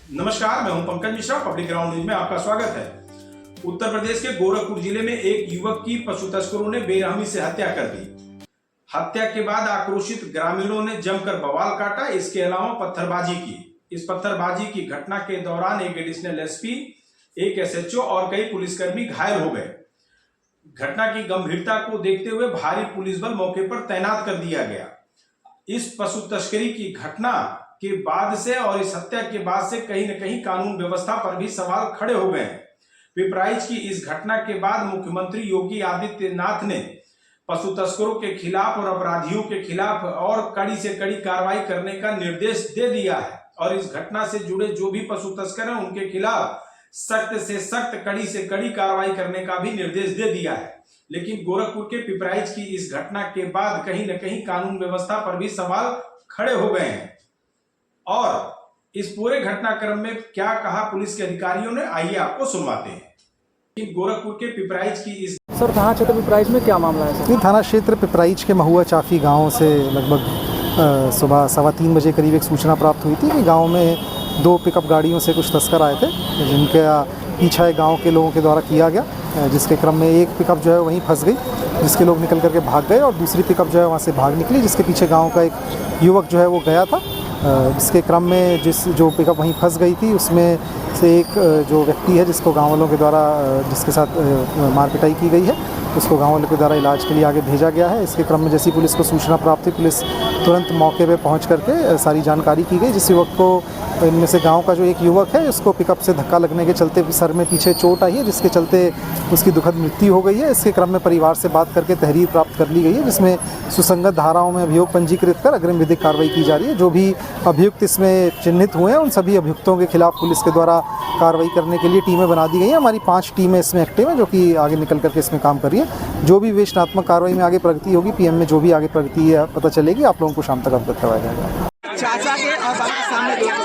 नमस्कार, मैं हूं Pankaj Mishra. Public ground news में आपका स्वागत है। उत्तर प्रदेश के गोरखपुर जिले में एक युवक की पशु तस्करों ने बेरहमी से हत्या कर दी। हत्या के बाद आक्रोशित ग्रामीणों ने जमकर बवाल काटा। इसके अलावा पत्थरबाजी की। इस पत्थरबाजी की घटना के दौरान एक एडिशनल एसपी, एक एसएचओ और कई पुलिसकर्मी घायल हो गए। घटना की गंभीरता को देखते हुए भारी पुलिस बल मौके पर तैनात कर दिया गया। इस पशु तस्करी की घटना के बाद से और इस हत्या के बाद से कहीं न कहीं कानून व्यवस्था पर भी सवाल खड़े हो गए हैं। पिपराइच की इस घटना के बाद मुख्यमंत्री योगी आदित्यनाथ ने पशु तस्करों के खिलाफ और अपराधियों के खिलाफ और कड़ी से कड़ी कार्रवाई करने का निर्देश दे दिया है और इस घटना से जुड़े जो भी पशु तस्कर हैं उनके खिलाफ सख्त से सख्त, कड़ी से कड़ी कार्रवाई करने का भी निर्देश दे दिया है। लेकिन गोरखपुर के पिपराइच की इस घटना के बाद कहीं न कहीं कानून व्यवस्था पर भी सवाल खड़े हो गए हैं और इस पूरे घटनाक्रम में क्या कहा पुलिस के अधिकारियों ने, आइए आपको सुनवाते हैं। गोरखपुर के पिपराइच की इस सर थाना क्षेत्र पिपराइच में क्या मामला है सर? थाना क्षेत्र पिपराइच के महुआ चाफी गांव से लगभग सुबह 3:15 बजे करीब एक सूचना प्राप्त हुई थी कि गांव में 2 पिकअप गाड़ियों से कुछ तस्कर आए थे, जिनका पीछा गांव के लोगों के द्वारा किया गया, जिसके क्रम में एक पिकअप जो है वहीं फंस गई, जिसके लोग निकल करके भाग गए और दूसरी पिकअप जो है वहाँ से भाग निकली, जिसके पीछे गाँव का एक युवक जो है वो गया था। इसके क्रम में जो पिकअप वहीं फंस गई थी उसमें से एक जो व्यक्ति है जिसको गाँव वालों के द्वारा जिसके साथ मार पिटाई की गई है, उसको गाँव वालों के द्वारा इलाज के लिए आगे भेजा गया है। इसके क्रम में जैसी पुलिस को सूचना प्राप्त हुई, पुलिस तुरंत मौके पे पहुंच करके सारी जानकारी की गई। जिस युवक को, इनमें से गांव का जो एक युवक है, उसको पिकअप से धक्का लगने के चलते सर में पीछे चोट आई है, जिसके चलते उसकी दुखद मृत्यु हो गई है। इसके क्रम में परिवार से बात करके तहरीर प्राप्त कर ली गई है, जिसमें सुसंगत धाराओं में अभियोग पंजीकृत कर अग्रिम विधिक कार्रवाई की जा रही है। जो भी अभियुक्त इसमें चिन्हित हुए हैं उन सभी अभियुक्तों के खिलाफ पुलिस के द्वारा कार्रवाई करने के लिए टीमें बना दी गई हैं। हमारी 5 टीमें इसमें एक्टिव हैं जो कि आगे निकल करके इसमें काम कर रही है। जो भी विवेचनात्मक कार्रवाई में आगे प्रगति होगी, पीएम में जो भी आगे प्रगति पता चलेगी, आप लोगों को शाम तक अवगत करवाया जाएगा। चाचा के और बाबा के सामने ठीक है,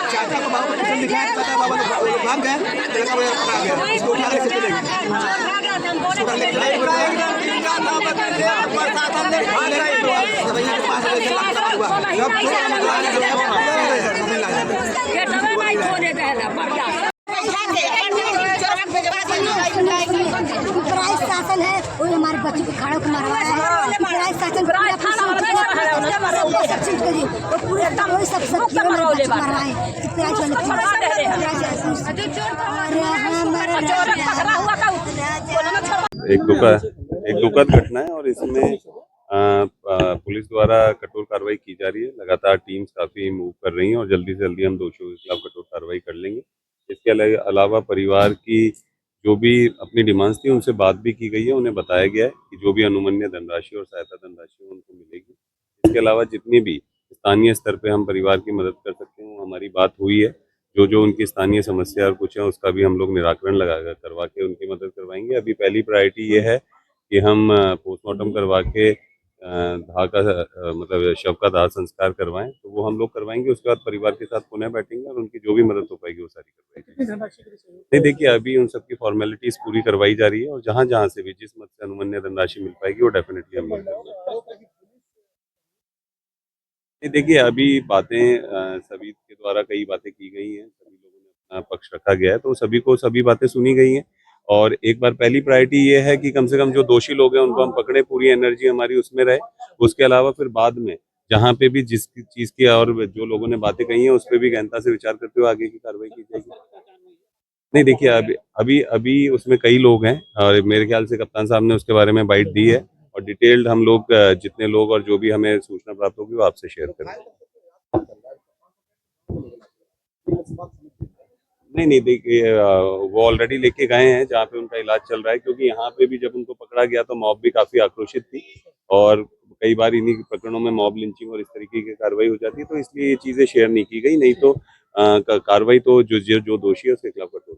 चाचा को बाबा को टिफिन दिखाया, पता बाबा लोग भाग गए, लड़का बोला पकड़ा गया, इसको उठा के चले गए। शासन है वो हमारे बच्चों को खाड़ों को मारवा है। शासन पूरे एक दुखद घटना है और इसमें पुलिस द्वारा कठोर कार्रवाई की जा रही है। लगातार टीम्स काफ़ी मूव कर रही हैं और जल्दी से जल्दी हम दोषियों के खिलाफ कठोर कार्रवाई कर लेंगे। इसके अलावा परिवार की जो भी अपनी डिमांड्स थी उनसे बात भी की गई है। उन्हें बताया गया है कि जो भी अनुमन्य धनराशि और सहायता धनराशि उनको मिलेगी। इसके अलावा जितनी भी स्थानीय स्तर पे हम परिवार की मदद कर सकते हैं वो हमारी बात हुई है। जो उनकी स्थानीय समस्या और कुछ है उसका भी हम लोग निराकरण करवा के उनकी मदद करवाएंगे। अभी पहली प्रायोरिटी ये है कि हम पोस्टमार्टम करवा के मतलब शव का दाह संस्कार करवाएं, तो वो हम लोग करवाएंगे। उसके बाद परिवार के साथ पुनः बैठेंगे और उनकी जो भी मदद हो पाएगी वो सारी करवाएंगे। नहीं, देखिए अभी उन सबकी फॉर्मेलिटीज पूरी करवाई जा रही है और जहाँ जहाँ से भी जिस मत से अनुमन्य धनराशि मिल पाएगी वो डेफिनेटली हम लोग करेंगे। नहीं, देखिए अभी बातें सभी के द्वारा कई बातें की गई हैं, सभी लोगों ने अपना पक्ष रखा गया है, तो सभी को सभी बातें सुनी गई हैं। और एक बार पहली प्रायोरिटी ये है कि कम से कम जो दोषी लोग हैं उनको हम पकड़े, पूरी एनर्जी हमारी उसमें रहे। उसके अलावा फिर बाद में जहाँ पे भी जिस चीज़ की और जो लोगों ने बातें कही हैं उस पर भी गहनता से विचार करते हुए आगे की कार्रवाई की जाएगी। नहीं, देखिए अभी उसमें कई लोग हैं और मेरे ख्याल से कप्तान साहब ने उसके बारे में बाइट दी है और डिटेल्ड हम लोग जितने लोग और जो भी हमें सूचना प्राप्त होगी वो आपसे शेयर करेंगे। नहीं, देखिए वो ऑलरेडी लेके गए हैं जहाँ पे उनका इलाज चल रहा है, क्योंकि यहाँ पे भी जब उनको पकड़ा गया तो मॉब भी काफ़ी आक्रोशित थी और कई बार इन्हीं प्रकरणों में मॉब लिंचिंग और इस तरीके की कार्रवाई हो जाती है, तो इसलिए ये चीज़ें शेयर नहीं की गई। नहीं तो कार्रवाई तो जो दोषी है उसके खिलाफ कठोर